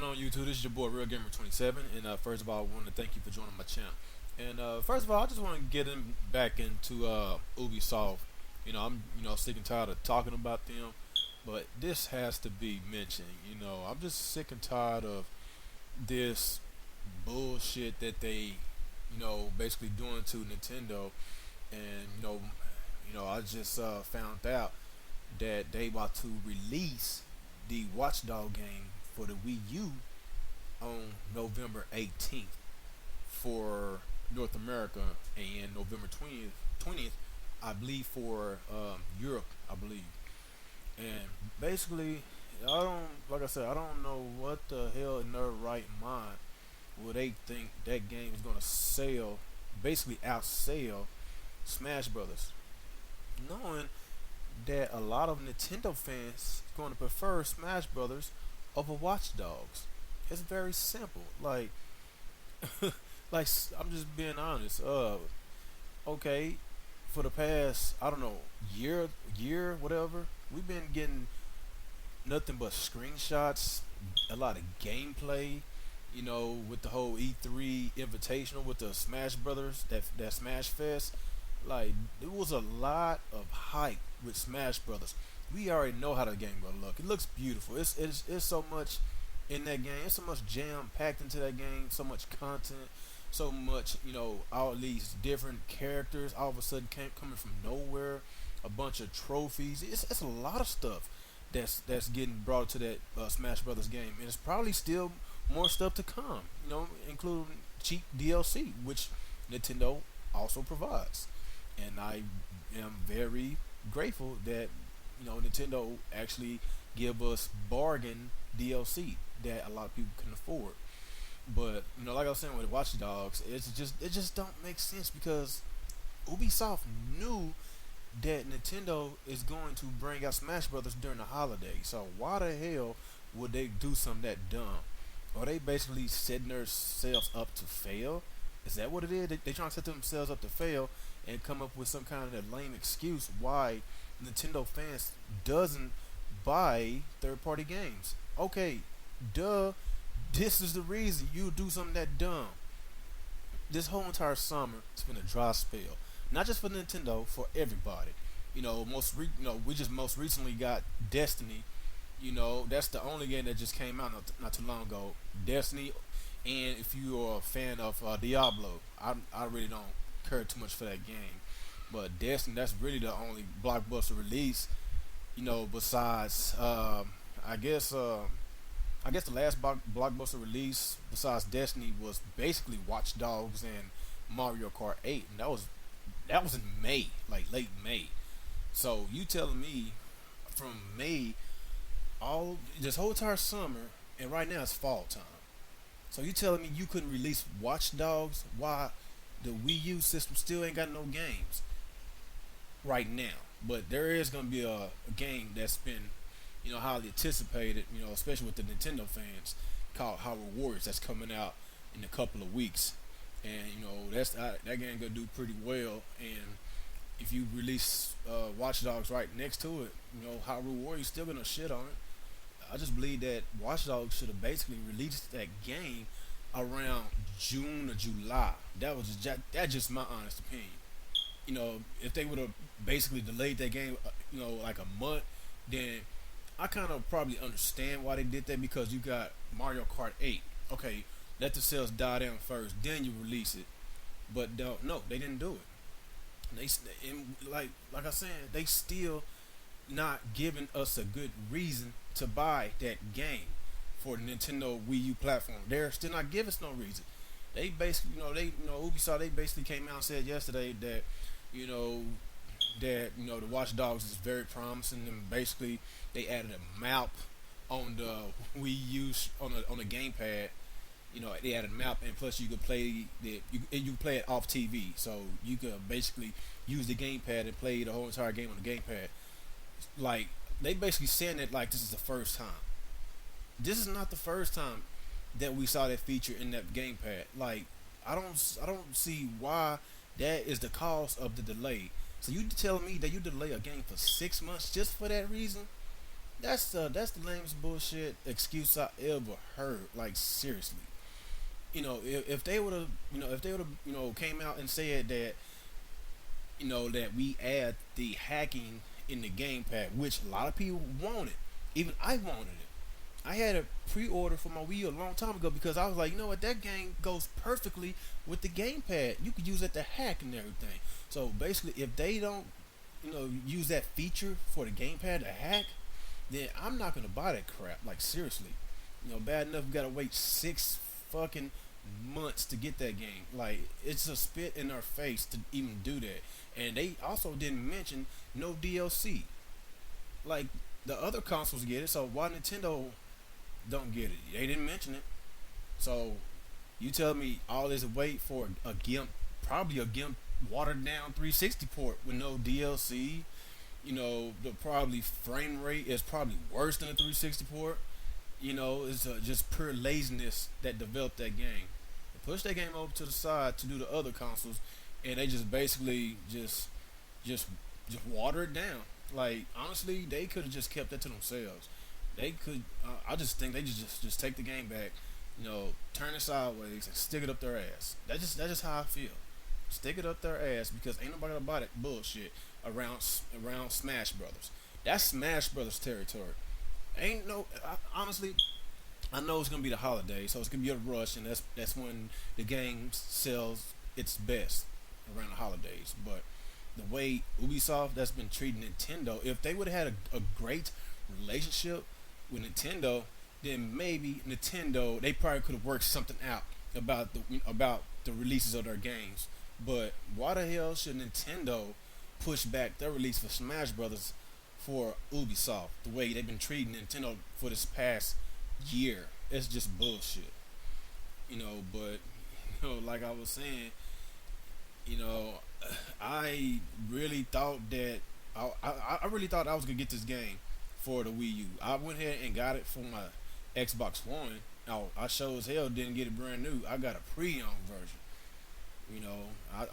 going on YouTube? This is your boy Real Gamer 27, and first of all, I want to thank you for joining my channel. And first of all, I just want to get back into Ubisoft. I'm sick and tired of talking about them, but this has to be mentioned. I'm just sick and tired of this bullshit that they, basically doing to Nintendo. And I just found out that they about to release the Watchdog game for the Wii U on November 18th for North America, and November 20th, I believe, for Europe, I believe. And basically, like I said, I don't know what the hell in their right mind would they think that game is gonna sell, basically outsell Smash Brothers, knowing that a lot of Nintendo fans going to prefer Smash Brothers over Watch Dogs. It's very simple. I'm just being honest. Okay, for the past, I don't know, year, whatever, we've been getting nothing but screenshots, a lot of gameplay. With the whole E3 Invitational with the Smash Brothers, that Smash Fest. Like, it was a lot of hype with Smash Brothers. We already know how the game gonna look. It looks beautiful. It's so much in that game. It's so much jam packed into that game. So much content. So much, all these different characters all of a sudden coming from nowhere. A bunch of trophies. It's a lot of stuff that's getting brought to that Smash Brothers game, and it's probably still more stuff to come. Including cheap DLC, which Nintendo also provides. And I am very grateful that Nintendo actually give us bargain DLC that a lot of people can afford. But like I was saying with Watch Dogs, it just don't make sense because Ubisoft knew that Nintendo is going to bring out Smash Brothers during the holiday. So why the hell would they do something that dumb? Are they basically setting themselves up to fail? Is that what it is? They trying to set themselves up to fail and come up with some kind of lame excuse why Nintendo fans doesn't buy third-party games. Okay, duh. This is the reason you do something that dumb. This whole entire summer, it's been a dry spell. Not just for Nintendo, for everybody. We just most recently got Destiny. That's the only game that just came out not too long ago. Destiny, and if you are a fan of Diablo, I really don't care too much for that game. But Destiny, that's really the only blockbuster release. Besides, I guess the last blockbuster release besides Destiny was basically Watch Dogs and Mario Kart 8, and that was in May, like late May. So you telling me from May all this whole entire summer, and right now it's fall time. So you telling me you couldn't release Watch Dogs? Why the Wii U system still ain't got no games right now? But there is gonna be a game that's been, highly anticipated. Especially with the Nintendo fans, called Hyrule Warriors, that's coming out in a couple of weeks, and that game gonna do pretty well. And if you release Watch Dogs right next to it, Hyrule Warriors still gonna shit on it. I just believe that Watch Dogs should have basically released that game around June or July. That's just my honest opinion. If they would have basically delayed that game, like a month, then I kind of probably understand why they did that, because you got Mario Kart 8. Okay, let the sales die down first, then you release it. But no, they didn't do it. Like I said, they still not giving us a good reason to buy that game for the Nintendo Wii U platform. They're still not giving us no reason. They basically, Ubisoft, they basically came out and said yesterday that, you know, the Watch Dogs is very promising, and basically they added a map on the Wii U on the gamepad. They added a map, and plus you could play you play it off TV, so you could basically use the gamepad and play the whole entire game on the gamepad. Like, they basically saying that like this is the first time. This is not the first time that we saw that feature in that gamepad. Like, I don't see why that is the cause of the delay. So you telling me that you delay a game for 6 months just for that reason? That's the lamest bullshit excuse I ever heard. Like seriously, if they would have, if they would have, came out and said that, that we add the hacking in the gamepad, which a lot of people wanted. Even I wanted it. I had a pre-order for my Wii U a long time ago because I was like, you know what, that game goes perfectly with the gamepad. You could use it to hack and everything. So basically, if they don't, use that feature for the gamepad to hack, then I'm not gonna buy that crap. Like seriously, bad enough we gotta wait 6 fucking months to get that game. Like it's a spit in our face to even do that. And they also didn't mention no DLC. Like the other consoles get it, so why Nintendo don't get it? They didn't mention it. So you tell me all this wait for a GIMP, probably a GIMP watered down 360 port with no DLC. The probably frame rate is probably worse than a 360 port. It's just pure laziness that developed that game. They pushed that game over to the side to do the other consoles, and they just basically just just water it down. Like honestly, they could have just kept that to themselves. They could. I just think they just take the game back. Turn it sideways and stick it up their ass. That's just how I feel. Stick it up their ass because ain't nobody gonna buy that bullshit around Smash Brothers. That's Smash Brothers territory. Ain't no. Honestly, I know it's gonna be the holidays, so it's gonna be a rush, and that's when the game sells its best around the holidays. But the way Ubisoft that's been treating Nintendo, if they would have had a great relationship with Nintendo, then maybe Nintendo they probably could have worked something out about the releases of their games. But why the hell should Nintendo push back their release for Smash Brothers for Ubisoft? The way they've been treating Nintendo for this past year, it's just bullshit. But like I was saying, you know, I really thought that I really thought I was gonna get this game for the Wii U. I went ahead and got it for my Xbox One. I sure as hell didn't get it brand new. I got a pre-owned version.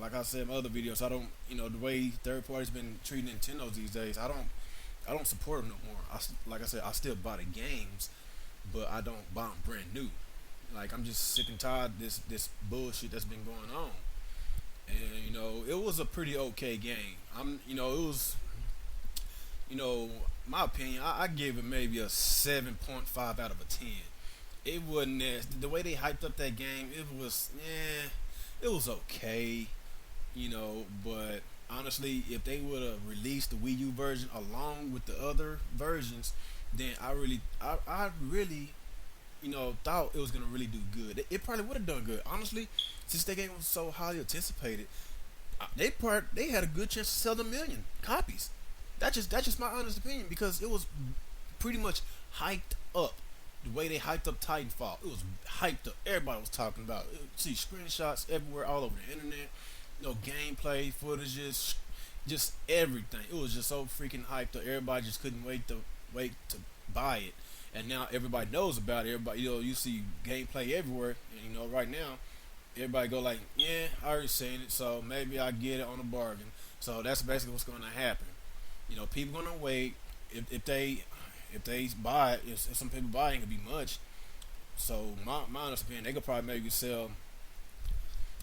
Like I said in my other videos, I don't, the way third parties been treating Nintendo these days, I don't support them no more. Like I said, I still buy the games, but I don't buy them brand new. Like I'm just sick and tired of this bullshit that's been going on. And it was a pretty okay game. It was, my opinion, I gave it maybe a 7.5 out of a 10. It wasn't as the way they hyped up that game. It was okay, but honestly, if they would have released the Wii U version along with the other versions, then I really, thought it was gonna really do good. It probably would have done good, honestly, since that game was so highly anticipated. They had a good chance to sell a million copies. That's just my honest opinion because it was pretty much hyped up. The way they hyped up Titanfall, it was hyped up. Everybody was talking about it. See screenshots everywhere, all over the internet. Gameplay footages, just everything. It was just so freaking hyped up. Everybody just couldn't wait to buy it. And now everybody knows about it. Everybody, you see gameplay everywhere. And right now, everybody go like, yeah, I already seen it, so maybe I get it on a bargain. So that's basically what's going to happen. People gonna wait. If they buy it, if some people buy it, ain't gonna be much. So my honest opinion, they could probably maybe sell.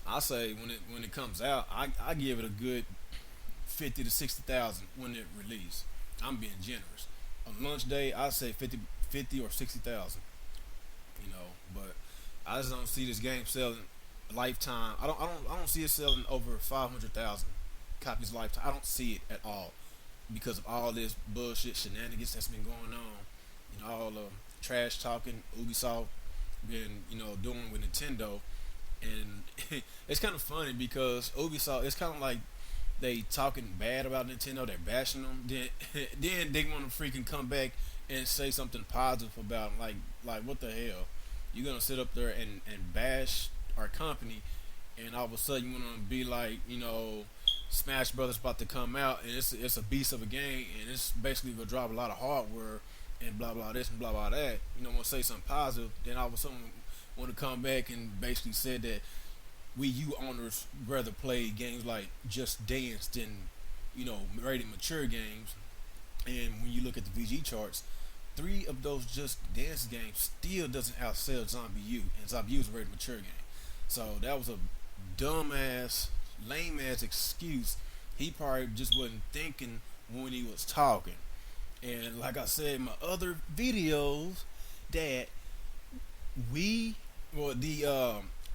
I say when it comes out, I give it a good 50 to 60,000 when it release. I'm being generous. On launch day, I say 50 or 60,000. But I just don't see this game selling lifetime. I don't see it selling over 500,000 copies lifetime. I don't see it at all because of all this bullshit shenanigans that's been going on. All the trash talking Ubisoft been doing with Nintendo, and it's kind of funny because Ubisoft, it's kind of like they talking bad about Nintendo, they're bashing them, then then they want to freaking come back and say something positive about them. Like what the hell? You're gonna sit up there and bash our company, and all of a sudden you want to be like, Smash Brothers about to come out, and it's a beast of a game, and it's basically gonna drop a lot of hardware and blah blah this and blah blah that. Want to say something positive, then all of a sudden want to come back and basically said that Wii U owners rather play games like Just Dance than rated mature games. And when you look at the VG charts, three of those Just Dance games still doesn't outsell Zombie U, and Zombie U is a very mature game. So that was a dumbass, lame ass excuse. He probably just wasn't thinking when he was talking. And like I said in my other videos, that we, well, the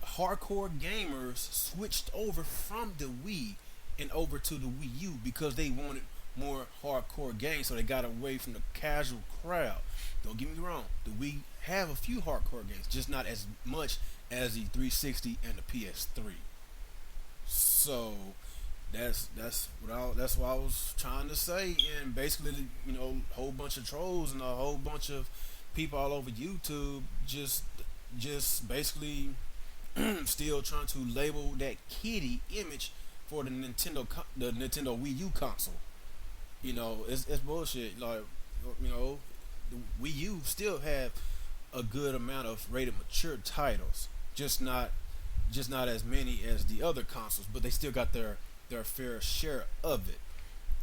hardcore gamers switched over from the Wii and over to the Wii U because they wanted more hardcore games, so they got away from the casual crowd. Don't get me wrong, the Wii have a few hardcore games, just not as much as the 360 and the PS3. So that's what I was trying to say, and basically, a whole bunch of trolls and a whole bunch of people all over YouTube just basically still trying to label that kitty image for the Nintendo Wii U console. It's bullshit. Like, the Wii U still have a good amount of rated mature titles, just not as many as the other consoles, but they still got their fair share of it.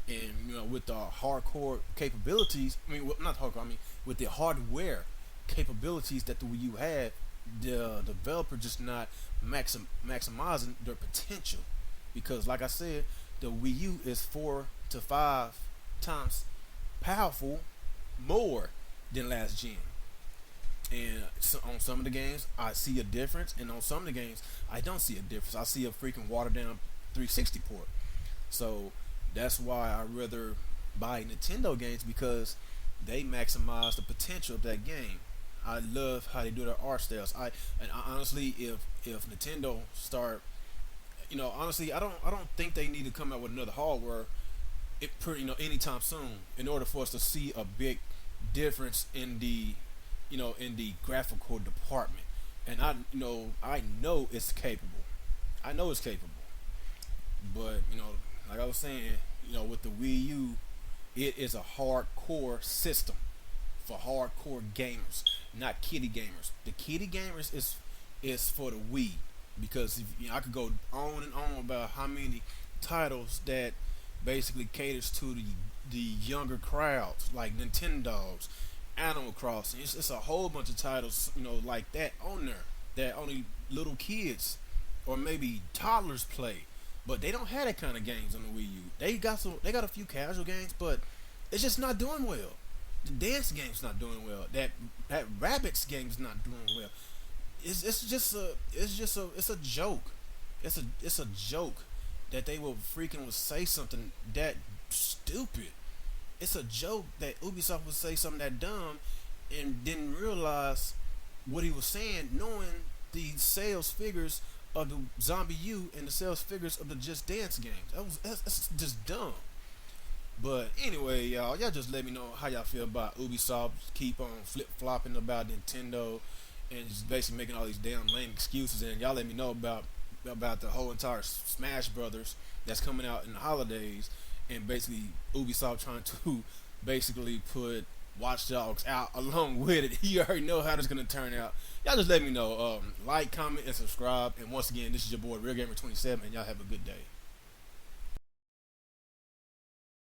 And with the hardcore capabilities, not hardcore, with the hardware capabilities that the Wii U had, the developer just not maximizing their potential. Because, like I said, the Wii U is 4 to 5 times powerful more than last gen. And so on some of the games, I see a difference, and on some of the games, I don't see a difference. I see a freaking watered down 360 port. So that's why I rather buy Nintendo games, because they maximize the potential of that game. I love how they do their art styles. Honestly, if Nintendo start, honestly, I don't think they need to come out with another hardware anytime soon in order for us to see a big difference in the graphical department. And I know it's capable. I know it's capable. But like I was saying, with the Wii U, it is a hardcore system for hardcore gamers, not kiddie gamers. The kiddie gamers is for the Wii, because I could go on and on about how many titles that basically caters to the younger crowds, like Nintendogs, Animal Crossing. It's a whole bunch of titles, like that on there that only little kids or maybe toddlers play. But they don't have that kind of games on the Wii U. They got a few casual games, but it's just not doing well. The dance game's not doing well. That rabbits game's not doing well. It's a joke. It's a joke that they will say something that stupid. It's a joke that Ubisoft would say something that dumb and didn't realize what he was saying, knowing the sales figures of the Zombie U and the sales figures of the Just Dance games. That's just dumb. But anyway, y'all just let me know how y'all feel about Ubisoft. Keep on flip flopping about Nintendo and just basically making all these damn lame excuses. And y'all let me know about the whole entire Smash Brothers that's coming out in the holidays, and basically Ubisoft trying to basically put Watch Dogs out along with it. You already know how this gonna turn out. Y'all just let me know. Like, comment, and subscribe. And once again, this is your boy Real Gamer 27, and y'all have a good day.